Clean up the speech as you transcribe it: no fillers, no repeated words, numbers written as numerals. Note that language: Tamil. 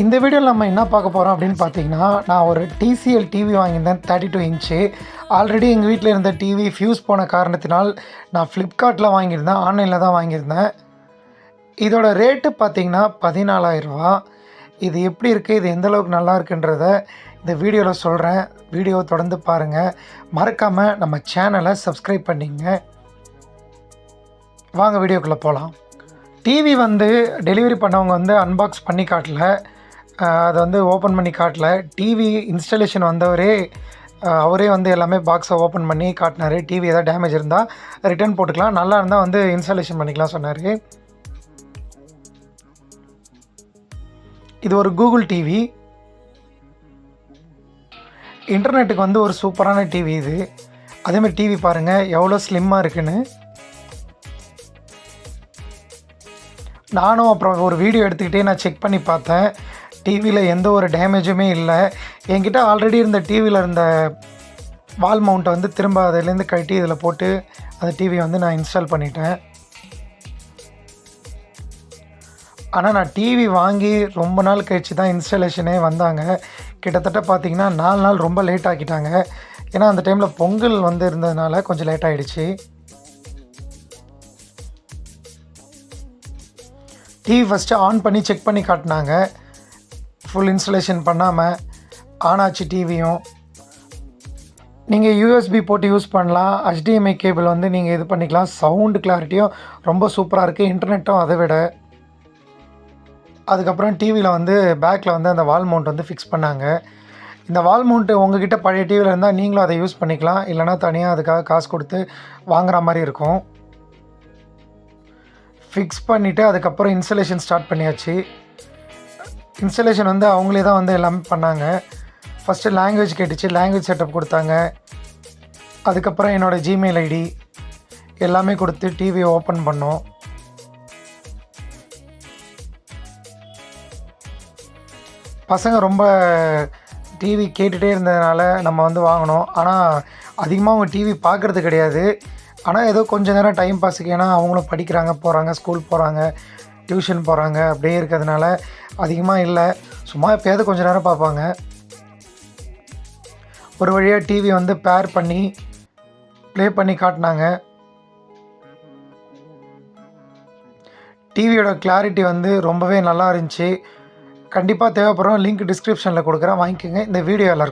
இந்த வீடியோவில் நம்ம என்ன பார்க்க போகிறோம் அப்படின்னு பார்த்தீங்கன்னா, நான் ஒரு TCL டிவி வாங்கியிருந்தேன் 32 இன்ச்சு. ஆல்ரெடி எங்கள் வீட்டில் இருந்த டிவி ஃப்யூஸ் போன காரணத்தினால் நான் ஃப்ளிப்கார்ட்டில் வாங்கியிருந்தேன். ஆன்லைனில் தான் வாங்கியிருந்தேன். இதோட ரேட்டு பார்த்தீங்கன்னா ரூ. 14,000. இது எப்படி இருக்குது, இது எந்த அளவுக்கு நல்லா இருக்குன்றத இந்த வீடியோவில் சொல்கிறேன். வீடியோவை தொடர்ந்து பாருங்கள். மறக்காமல் நம்ம சேனலை சப்ஸ்கிரைப் பண்ணிங்க. வாங்க வீடியோக்குள்ளே போகலாம். டிவி வந்து டெலிவரி பண்ணவங்க வந்து அன்பாக்ஸ் பண்ணி காட்டல, அதை வந்து ஓப்பன் பண்ணி காட்டல. டிவி இன்ஸ்டாலேஷன் வந்தவரே அவரே வந்து எல்லாமே பாக்ஸை ஓப்பன் பண்ணி காட்டினார். டிவி எதாவது டேமேஜ் இருந்தால் ரிட்டர்ன் போட்டுக்கலாம், நல்லா இருந்தால் வந்து இன்ஸ்டாலேஷன் பண்ணிக்கலாம் சொன்னார். இது ஒரு கூகுள் டிவி. இன்டர்நெட்டுக்கு வந்து ஒரு சூப்பரான டிவி இது. அதேமாதிரி டிவி பாருங்கள் எவ்வளோ ஸ்லிம்மாக இருக்குன்னு. நானும் அப்புறம் ஒரு வீடியோ எடுத்துக்கிட்டே நான் செக் பண்ணி பார்த்தேன். டிவியில் எந்த ஒரு டேமேஜுமே இல்லை. என்கிட்ட ஆல்ரெடி இருந்த டிவியில் இருந்த வால் மவுண்ட்டை வந்து திரும்ப அதிலேருந்து கழட்டி இதில் போட்டு அந்த டிவியை வந்து நான் இன்ஸ்டால் பண்ணிட்டேன். ஆனால் நான் டிவி வாங்கி ரொம்ப நாள் கழிச்சு தான் இன்ஸ்டாலேஷனே வந்தாங்க. கிட்டத்தட்ட பார்த்திங்கன்னா 4 நாள் ரொம்ப லேட் ஆக்கிட்டாங்க. ஏன்னா அந்த டைமில் பொங்கல் வந்து இருந்ததுனால கொஞ்சம் லேட் ஆகிடுச்சு. டிவி ஃபஸ்ட்டு ஆன் பண்ணி செக் பண்ணி காட்டினாங்க. ஃபுல் இன்ஸ்டாலேஷன் பண்ணாமல் ஆன் ஆச்சு டிவியும். நீங்கள் யூஎஸ்பி போட்டு யூஸ் பண்ணலாம். HDMI கேபிள் வந்து நீங்கள் இது பண்ணிக்கலாம். சவுண்டு கிளாரிட்டியும் ரொம்ப சூப்பராக இருக்குது, இன்டர்நெட்டும் அதை விட. அதுக்கப்புறம் டிவியில் வந்து பேக்கில் வந்து அந்த வால் மவுண்ட் வந்து ஃபிக்ஸ் பண்ணாங்க. இந்த வால் மவுண்ட்டு உங்ககிட்ட பழைய டிவியில் இருந்தால் நீங்களும் அதை யூஸ் பண்ணிக்கலாம், இல்லைனா தனியாக அதுக்காக காசு கொடுத்து வாங்குகிற மாதிரி இருக்கும். ஃபிக்ஸ் பண்ணிவிட்டு அதுக்கப்புறம் இன்ஸ்டாலேஷன் ஸ்டார்ட் பண்ணியாச்சு. இன்ஸ்டாலேஷன் வந்து அவங்களே தான் வந்து எல்லாமே பண்ணாங்க. ஃபஸ்ட்டு லாங்குவேஜ் கேட்டுச்சு, லாங்குவேஜ் செட்டப் கொடுத்தாங்க. அதுக்கப்புறம் என்னோடய ஜிமெயில் ஐடி எல்லாமே கொடுத்து டிவியை ஓப்பன் பண்ணோம். பசங்க ரொம்ப டிவி கேட்டுகிட்டே இருந்ததுனால நம்ம வந்து வாங்கினோம். ஆனால் அதிகமாக அவங்க டிவி பார்க்குறது கிடையாது. ஆனால் ஏதோ கொஞ்சம் நேரம் டைம் பாஸுக்கு, ஏன்னா அவங்களும் படிக்கிறாங்க, போகிறாங்க, ஸ்கூல் போகிறாங்க, டியூஷன் போகிறாங்க, அப்படியே இருக்கிறதுனால அதிகமாக இல்லை. சும்மா எப்போயாவது கொஞ்சம் நேரம் பார்ப்பாங்க. ஒரு வழியாக டிவி வந்து பேர் பண்ணி ப்ளே பண்ணி காட்டினாங்க. டிவியோட கிளாரிட்டி வந்து ரொம்பவே நல்லா இருந்துச்சு. கண்டிப்பாக தேவைப்படுறோம், லிங்க் டிஸ்கிரிப்ஷனில் கொடுக்குறேன், வாங்கிக்கோங்க. இந்த வீடியோ எல்லாருக்கும்